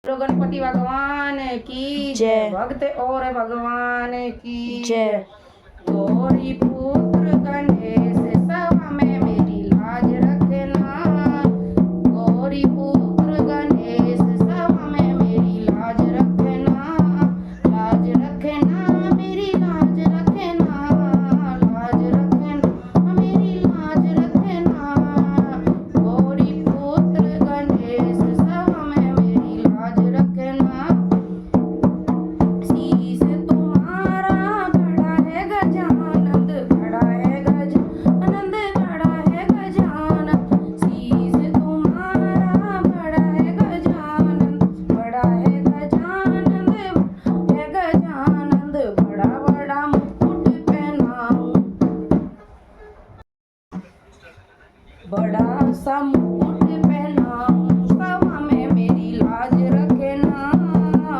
तो गणपति भगवान की जय। भक्त और भगवान की जय। गौरी पुत्र गणेश सभा में मेरी लाज रखना। गौरी पुत्र गणेश सभा में मेरी लाज रखना। लाज रखना मेरी लाज रखना। लाज रखना मेरी लाज रखना। गौरी पुत्र गणेश सभा में मेरी लाज रखना। शीश तुम्हारा बड़ा है गजानंद, बड़ा है गजानंद, बड़ा है गजानंद। शीश तुम्हारा बड़ा है गजानंद, बड़ा है गजानंद, है गजानंद। बड़ा बड़ा मुकुट पहनाऊं, बड़ा सा मुकुट पहनाऊं। सभा में मेरी लाज रखना।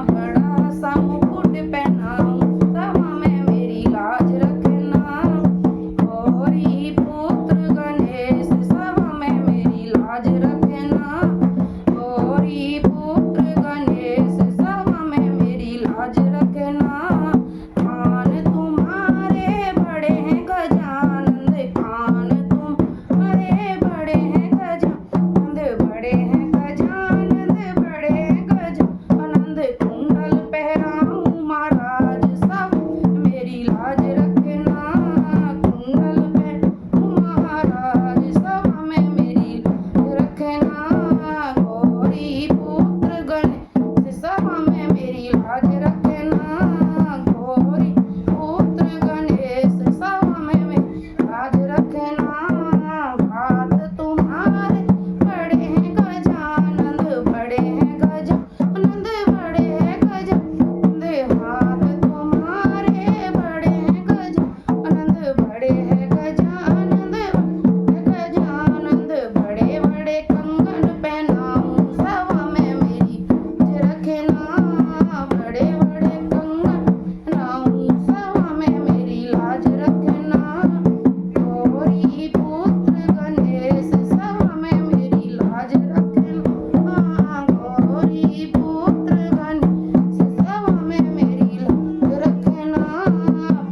बड़ा सा मुकुट पहनाऊं, सभा में मेरी लाज रखना। गौरी पुत्र गणेश सभा में मेरी लाज रखना। गौरी पुत्र गणेश सभा में मेरी लाज रखना। कान तुम्हारे बड़े हैं गजानंद, कान तुम्हारे बड़े हैं गजानंद, बड़े हैं गजानंद, बड़े हैं गजानंद। कुंडल पहराऊं महाराज सब मेरी लाज रखना। कुंडल पहराऊं महाराज सब में मेरी लाज रखना। गौरी पुत्र गणेश सभा में मेरी लाज रखना। गौरी पुत्र गणेश सभा में मेरी लाज रखना। हाथ तुम्हारे बड़े हैं गजानंद, बड़े हैं गजानंद, बड़े हैं गजानंद। हाथ तुम्हारे बड़े हैं गजानंद, बड़े हैं गजानंद, गजानंद। बड़े बड़े कंगन पहनाऊं, सभा में मेरी लाज रखना। बड़े बड़े कंगन पहनाऊं, सभा में मेरी लाज रखना। गौरी पुत्र गणेश सभा में मेरी लाज रखना। गौरी पुत्र गणेश सभा में मेरी लाज रखना।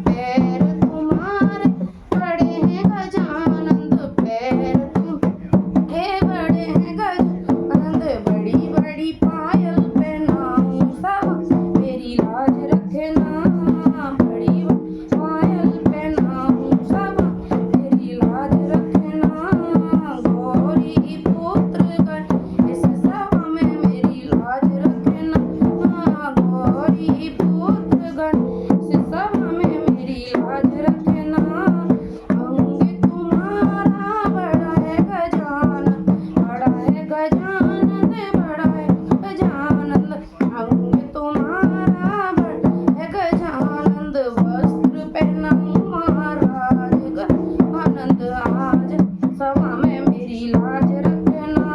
पैर तुम्हारे बड़े हैं गजानंद, पैर तुम्हारे बड़े हैं गजानंद। बड़ी बड़ी पायल पहनाऊं, सभा मेरी लाज रखना। बड़ी पायल पहनाऊं, सभा मेरी लाज रखना। गौरी पुत्र गणेश सभा में मेरी लाज रखना। गौरी पुत्र गणेश सभा में मेरी लाज रखना। अंग तुम्हारा बड़ा है गजानंद, बड़ा है गजानंद, बड़ा है गजानंद। अंग तुम्हारा बड़ा है गजानंद। वस्त्र पहनाऊं महाराज गजानंद आज सभा में मेरी लाज रखना।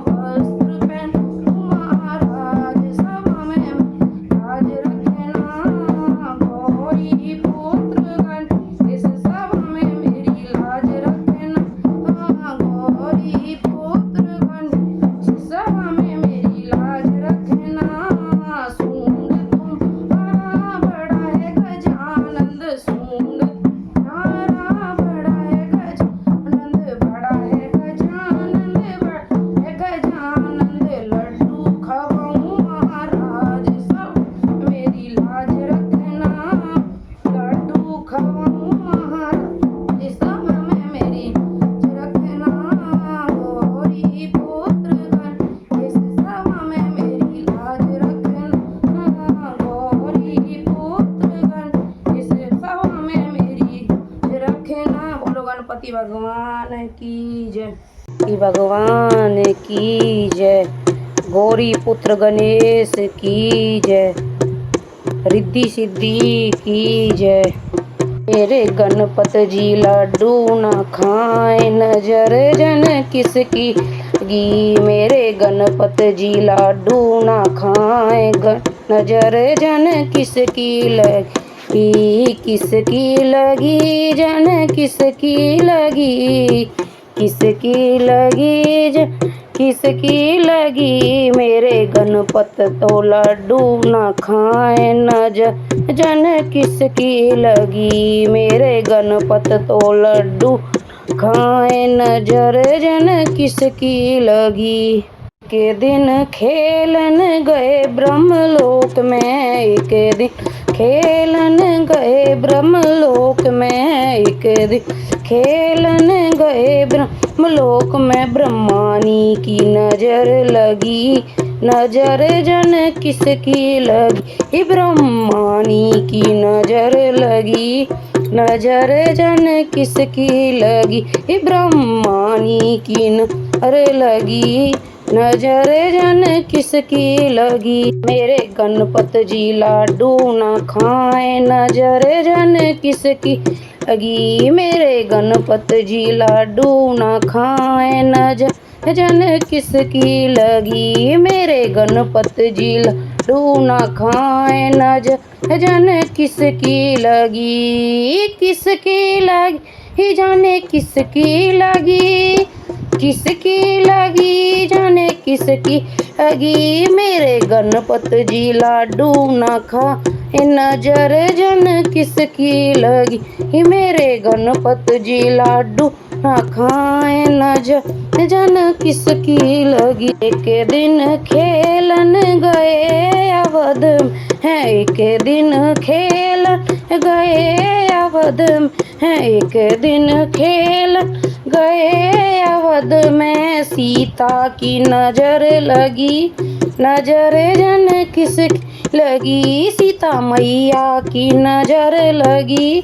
वस्त्र पहनाऊं महाराज सभा में मेरी लाज रखना। गौरी पुत्र गणेश सभा में मेरी लाज रखना। गौरी पुत्र गणेश सभा में मेरी लाज रखना। सूंड तुम्हारा बड़ा है गजानंद, सूंड तुम्हारा बड़ा है गजानंद, बड़ा है गजानंद, बड़ा है गजानंद। लड्डू खवाऊं महाराज सब मेरी लाज रखना। लड्डू खवाऊं महाराज सब में मेरी लाज रखना। गौरी पुत्र गणेश सभा में मेरी लाज रखना। गौरी पुत्र गणेश सभा में मेरी लाज रखना। बोलो गणपति भगवान की जय। भगवान की जय। गौरी पुत्र गणेश की जय। रिद्धि सिद्धि की जय। मेरे गणपत जी लड्डू न खाए, नजर जन किसकी लगी। मेरे गणपत जी लड्डू न खाए, नजर जन किसकी लगी। किसकी लगी जन किसकी लगी, किसकी लगी जन किसकी लगी मेरे गणपत तो लड्डू न खाए नजर जन किसकी लगी मेरे गणपत तो लड्डू खाए नजर जन किसकी लगी। के दिन खेलन गए ब्रह्मलोक में, एक दिन खेलन गए ब्रह्मलोक में, एक दिन खेलन गए ब्रह्मलोक में ब्रह्मानी की नजर लगी नजर जन किसकी लगी ब्रह्मानी की नजर लगी नजर जन किसकी लगी ब्रह्मानी की नजर लगी नजर जन किसकी लगी। मेरे गणपत जी लाडू न खाए नजर जन किसकी लगी मेरे गणपत जी लाडू न खाए नजर जन किसकी लगी मेरे गणपत जी लाडू न खाए नजर जन किसकी लगी किसकी लगी जाने किसकी लगी किसकी लगी जाने किसकी लगी मेरे गणपत जी लाडू न खाए नजर जन किसकी लगी मेरे गणपत जी लाडू न खाए नजर जन किसकी लगी। एक दिन खेलन गए अवध है एक दिन खेलन गए अवध है एक दिन खेलन गए अवध में सीता की नजर लगी नजर जन किसकी लगी सीता मैया की नजर लगी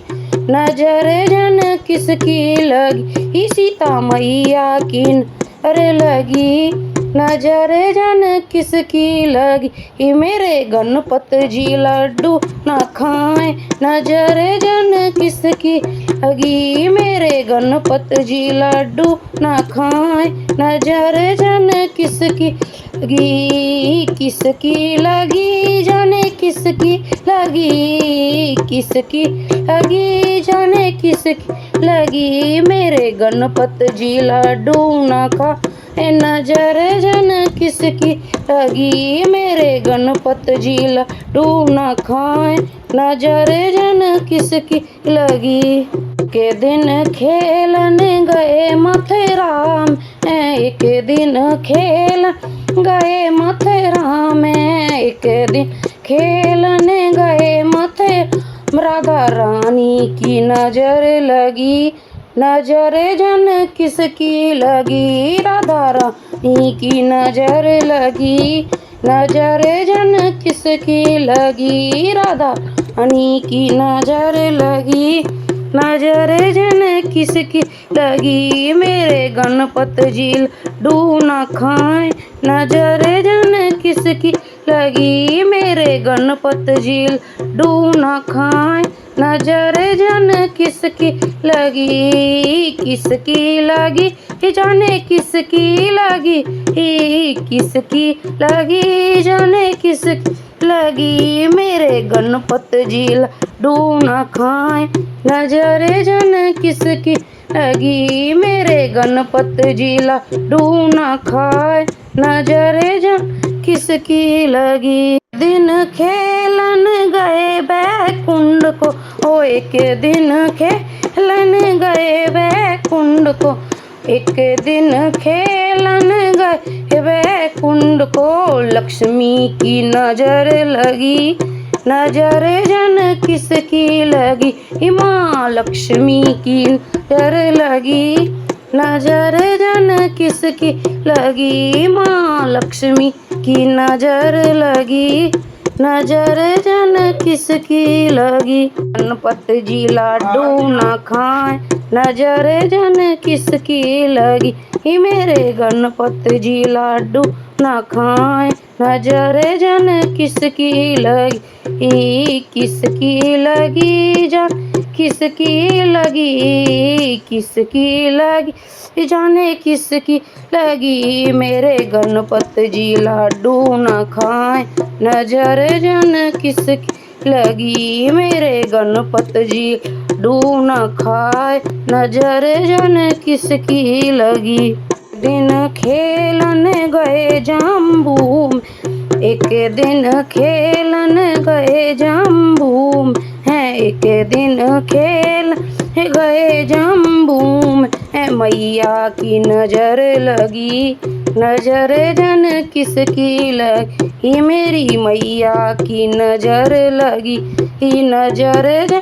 नजर जन किसकी लगी सीता मैया की नजर लगी नजर जन किसकी लगी मेरे गणपत जी लड्डू न खाए नजर जन किसकी लगी मेरे गणपत जी लड्डू न खाए नजर जन किसकी लगी किसकी लगी जाने किसकी लगी किसकी लगी जाने किसकी लगी मेरे गणपत जी लड्डू न खाए नजर जन किसकी लगी मेरे गणपत जी लड्डू न खाए नजर जन किसकी लगी। के दिन खेलन गए मथुरा में एक दिन खेलन गए मथुरा में एक दिन खेलन गए मथुरा राधा रानी की नजर लगी नजर जन किसकी लगी राधा रानी की नजर लगी नजर जन किसकी लगी राधा रानी की नजर लगी नजर जन किसकी लगी मेरे गणपत जी लड्डू न खाए नजर जन किसकी लगी मेरे गणपत जी लड्डू न खाए नजर जन किसकी लगी किसकी लगी जाने किसकी लगी किसकी लगी जाने किसकी लगी मेरे गणपत जी लड्डू न खाए नजर जन किसकी लगी मेरे गणपत जी लड्डू न खाए नजर जन किसकी लगी। दिन खेलन गए बैकुंड को ओ एक दिन खेलन गए बैकुंड को एक दिन खेलन गए बैकुंड को लक्ष्मी की नजर लगी नजर जन किसकी लगी माँ लक्ष्मी की नजर लगी नजर जन किसकी लगी माँ लक्ष्मी की नजर लगी नजर जन किसकी लगी। गणपत जी लाडू न खाए नजर जन किसकी लगी मेरे गणपत जी लाडू न खाए नजर जन किसकी लगी किसकी लगी जान किसकी लगी किसकी लगी जाने किसकी लगी मेरे गणपत जी लाडू न खाए नजर जन किसकी लगी मेरे गणपत जी लाडू न खाए नजर जन किसकी लगी। दिन खेलन गए जम्बू एक दिन खेलन गए जम्बू हैं एक दिन खेल गए जम्बू है मैया की नजर लगी नजर जन किसकी लगी मेरी मैया की नजर लगी नजर जन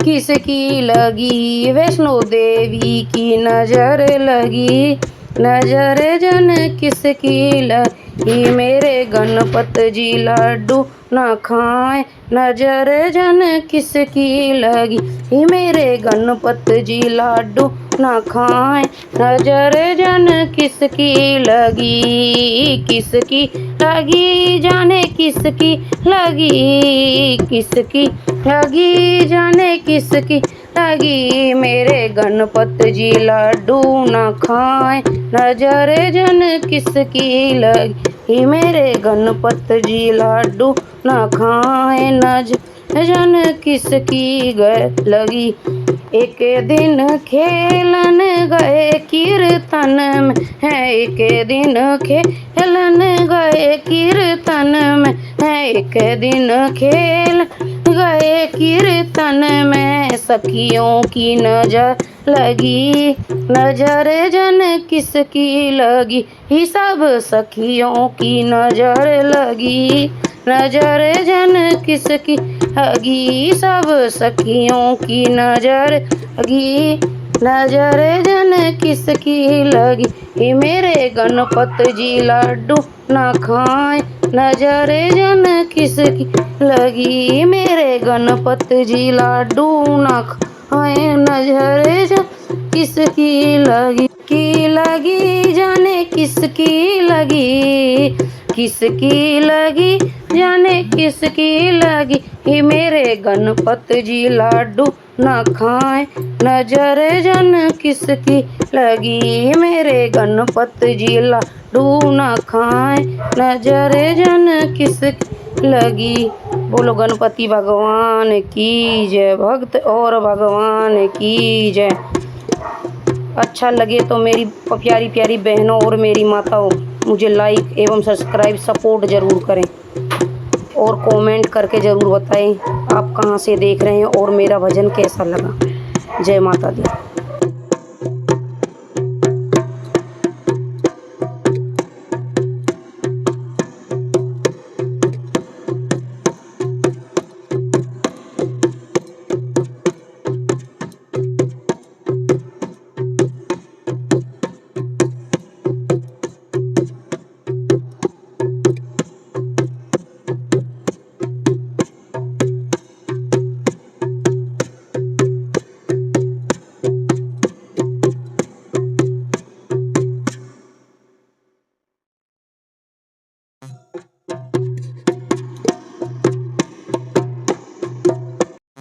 किसकी लगी वैष्णो देवी की नजर लगी नजर जन किसकी लगी मेरे गणपत जी लड्डू ना खाए नजर जन किसकी लगी मेरे गणपत जी लड्डू ना खाए नजर जन किसकी लगी जाने किसकी लगी जाने किसकी लगी मेरे गणपत जी लड्डू ना खाए नजर जन किसकी लगी मेरे गणपत जी लड्डू ना खाए नजर जन किसकी लगी एक दिन खेलन गए कीर्तन में है एक दिन खेलन गए कीर्तन में है एक दिन खेल गए कीर्तन में सखियों की नजर लगी नजर जन किसकी लगी ही सब सखियों की नजर लगी नजर जन किसकी लगी सब सखियों की नजर लगी नजर जन किसकी लगी मेरे गणपत जी लड्डू ना खाए नजर जन किसकी लगी मेरे गणपत जी लड्डू ना खाए नजर जन किसकी लगी जाने किसकी लगी जाने किसकी लगी ही मेरे गणपत जी लड्डू ना खाए नजर जन किसकी लगी मेरे गणपत जी लड्डू ना खाए नजर जन किसकी लगी बोलो गणपति भगवान की जय भक्त और भगवान की जय। अच्छा लगे तो मेरी प्यारी प्यारी बहनों और मेरी माताओं मुझे लाइक एवं सब्सक्राइब सपोर्ट ज़रूर करें और कमेंट करके ज़रूर बताएं आप कहां से देख रहे हैं और मेरा भजन कैसा लगा। जय माता दी।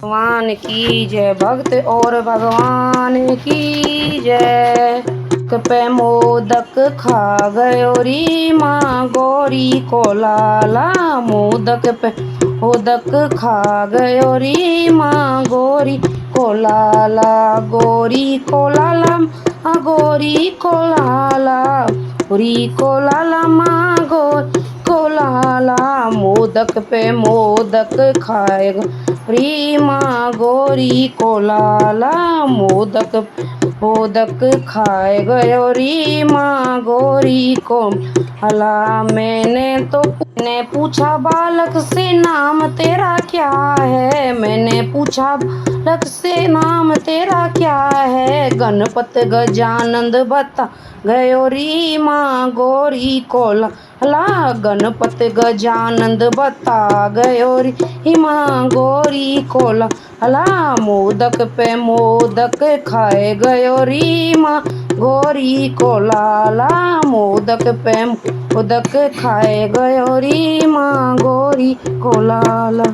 भगवान की जय भक्त और भगवान की जय। पे मोदक खा गयो री माँ गौरी को लाला मोदक पे मोदक खा गयो री माँ गौरी को लाला गौरी को लाला गौरी को लाला गौरी को लाला माँ गौरी को लाला मोदक पे मोदक खाएगा री माँ गौरी को लाला मोदक मोदक खाए गयो री माँ गौरी को हला मैंने पूछा बालक से नाम तेरा क्या है मैंने पूछा बालक से नाम तेरा क्या है गणपत गजानंद बता गयो री माँ गौरी को ला गणपत गजानंद बता गयो री माँ गौरी को ला मोदक पे मोदक खाए गयो री माँ गौरी को लाला मोदक पे मोदक खाए गयो री माँ गौरी को लाला।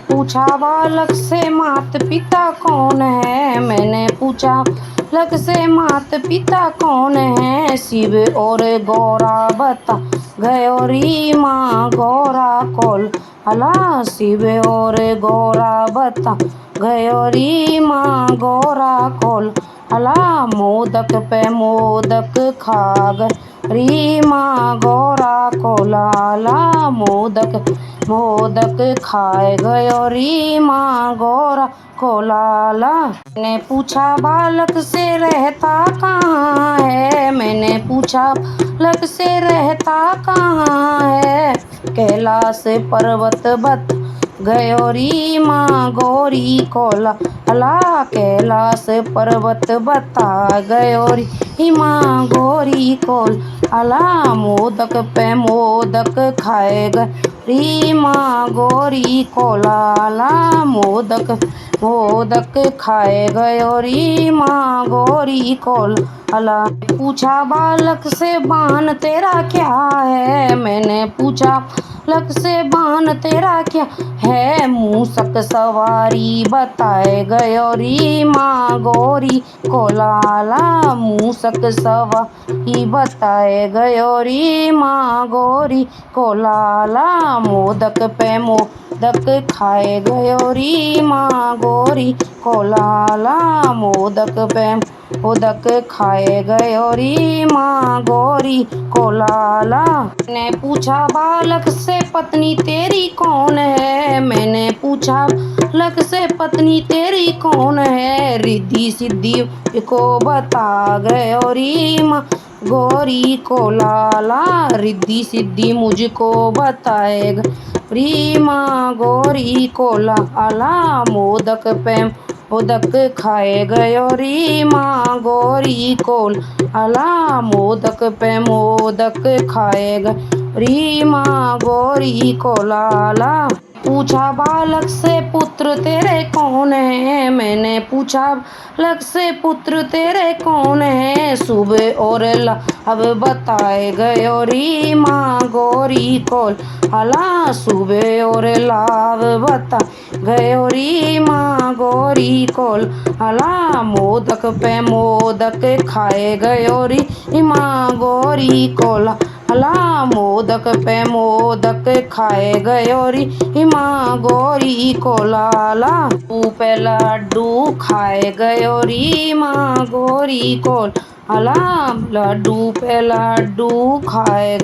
पूछा बालक से मात पिता कौन है मैंने पूछा बालक से मात पिता कौन है शिव और गौरा बता गयो री माँ गौरा कोल अला शिव और गौरा बता गयो री माँ गौरा कोल अला मोदक पे मोदक खा गए रीमा गोरा को लाला। मोदक मोदक खाए गयो रीमा गोरा को लाला। मैंने पूछा बालक से रहता कहाँ है, मैंने पूछा बालक से रहता कहाँ है। कैलाश पर्वत बत गयो रीमा गोरी को लाला। कैलाश पर्वत बता गयो रीमा गोरी को लाला। मोदक पे मोदक खाए गए रीमा गोरी को लाला। मोदक मोदक खाए गयो रीमा गोरी को लाला। पूछा बालक से बान तेरा क्या है, मैंने पूछा बालक से बान तेरा क्या है। मूसक सवारी बताए गयो रीमा गोरी को लाला। मूसक सवारी बताए गयो रीमा गोरी को लाला। मोदक पे मोदक खाए गयो रीमा गोरी को लाला। मोदक पे मोदक खाए गयो रीमा गोरी को लाला। मैंने पूछा बालक से पत्नी तेरी कौन है, मैंने पूछा बालक से पत्नी तेरी कौन है। रिद्धि सिद्धि को बता गयो रीमा गोरी को लाला। रिद्धि सिद्धि मुझको बताएगा रीमा गोरी को लाला। मोदक पे मोदक खाए गयो रीमा गोरी को लाला। मोदक पे मोदक खाए गयो रीमा गोरी को लाला। पूछा बालक से पुत्र तेरे कौन है, मैंने पूछा बालक से पुत्र तेरे कौन है। सुबह और अब बताए गयो रीमा गोरी को लाला। सुबह और लाभ बता गयो रीमा गोरी को लाला। मोदक पे मोदक खाए गयो रीमा गोरी को लाला। मोदक पे मोदक खाए गयो रीमा गोरी को लाला। लड्डू पे लड्डू खाए गयो रीमा गोरी को लाला। लड्डू पे लड्डू खाए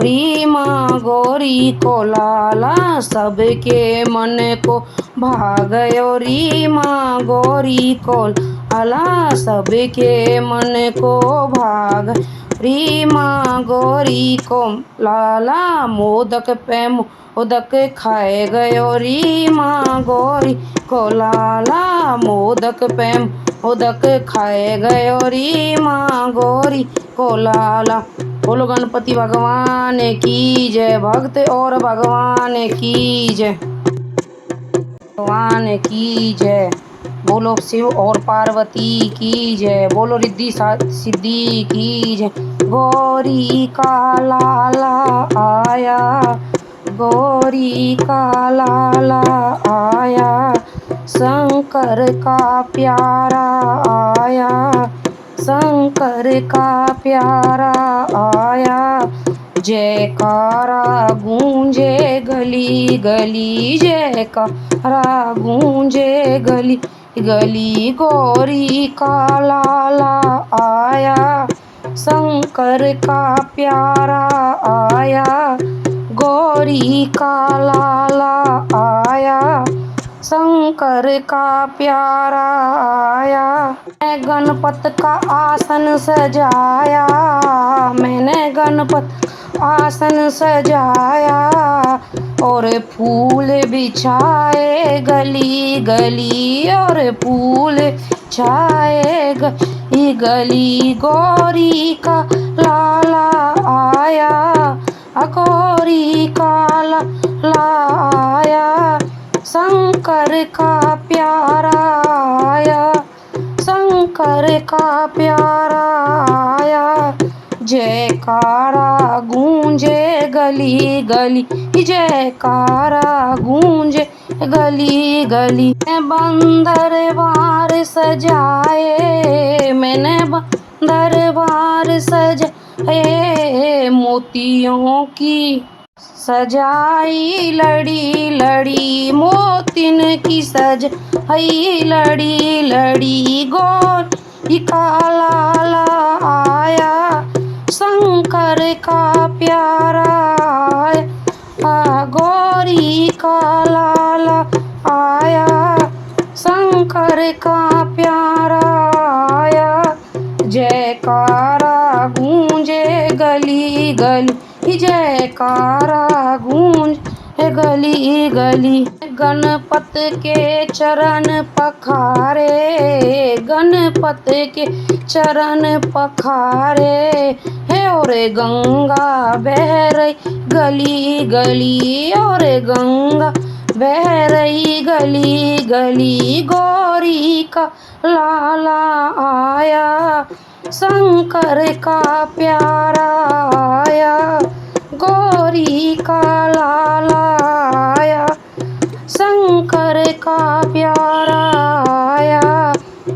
रीमा गोरी को लाला। सबके मन को भागयो रीमा गोरी को लाला। सबके मन को भाग रीमा गोरी को लाला। मोदक पे मोदक खाए गयो रीमा गोरी को लाला। मोदक पे मोदक खाए गयो रीमा गोरी को लाला। बोलो गणपति भगवान की जय। भक्त और भगवान की जय, भगवान की जय। बोलो शिव और पार्वती की जय। बोलो रिद्धि सिद्धि की जय। गौरी का लाला आया, गौरी का लाला आया। शंकर का प्यारा आया, शंकर का प्यारा आया। जयकारा गूंजे गली गली, जयकारा गूंजे गली गली। गौरी का लाला आया, शंकर का प्यारा आया। गौरी का लाला आया, शंकर का प्यारा आया। मैं गणपत का आसन सजाया, मैंने गणपत आसन सजाया। और फूल बिछाए गली गली, और फूल बिछाए गली गली। गौरी का लाला आया, गौरी का लाला आया। शंकर का प्यारा आया, शंकर का प्यारा आया। जयकारा गूंजे गली गली, जयकारा गूंजे गली गली। दरबार सजाए, मैंने दरबार सजाए। मोतियों की सजाई लड़ी लड़ी, मोतिन की सजाई लड़ी लड़ी। गौरी का लाला आया, शंकर शंकर का प्यारा आया, गौरी का लाला आया, शंकर का प्यारा आया, जयकारा गूंजे गली गली, जयकारा गूंजे गली गली। गणपत के चरण पखारे, गणपत के चरण पखारे, है और गंगा बह रही गली गली, और गंगा बह रही गली गली। गौरी का लाला आया, शंकर का प्यारा आया, गौरी का लाला आया, शंकर का प्यारा आया,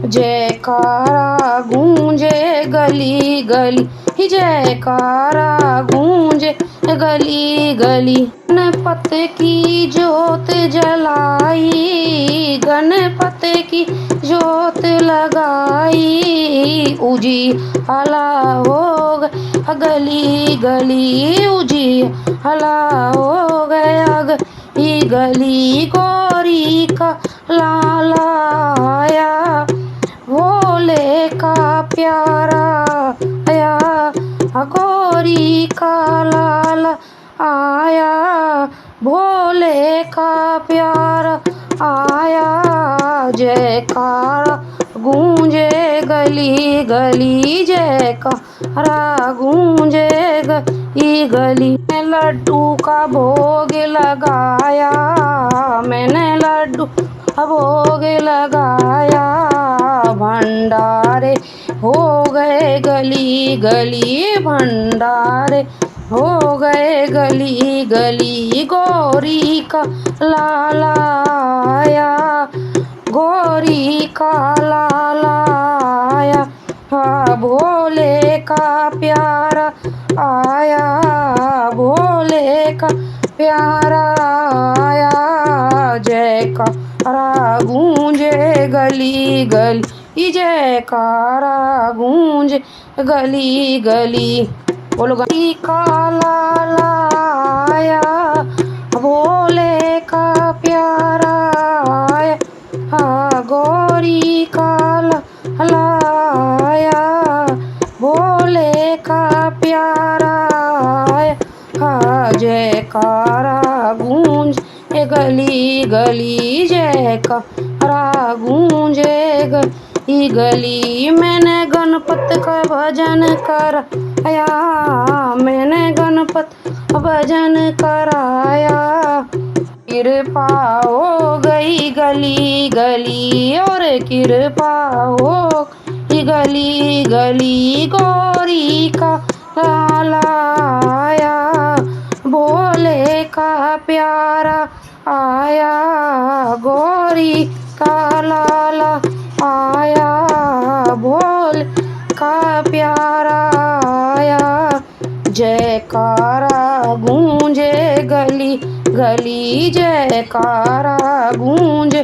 जयकारा गूंजे गली गली, जयकारा गूंजे गली गली। गणपत की जोत जलाई, गणपत की जोत लगाई, उजियाला हो गली गली, उजियाला हो गया गली गली। गौरी का लाला आया, भोले का प्यारा आया, गौरी का लाला आया, भोले का प्यारा आया, जयकारा गूंजे गली गली, जयकारा गूंजे गली गली। लड्डू का भोग लगाया, मैंने लड्डू का भोग लगाया, भंडारे हो गए गली गली, भंडारे हो गए गली गली। गौरी का लाला आया, गौरी का लाला आया, भोले का प्यारा आया, भोले का प्यारा आया, जयकारा गूंजे गली गली, जयकारा गूंजे गली गली। बोलो गौरी का लाला आया, भोले का प्यारा आया, गौरी का लाला आया, भोले का प्यारा आया, जयकारा गूंजे गली गली, जयकारा गूंजे गली गली। मैंने गणपत का भजन कराया, मैंने गणपत का भजन कराया, कृपा हो गई गली गली, और कृपा हो गई गली गली। गौरी का लाला आया, भोले का प्यारा आया, गौरी का लाला आया, भोले का प्यारा आया, जयकारा गूंजे गली गली, जयकारा गूंजे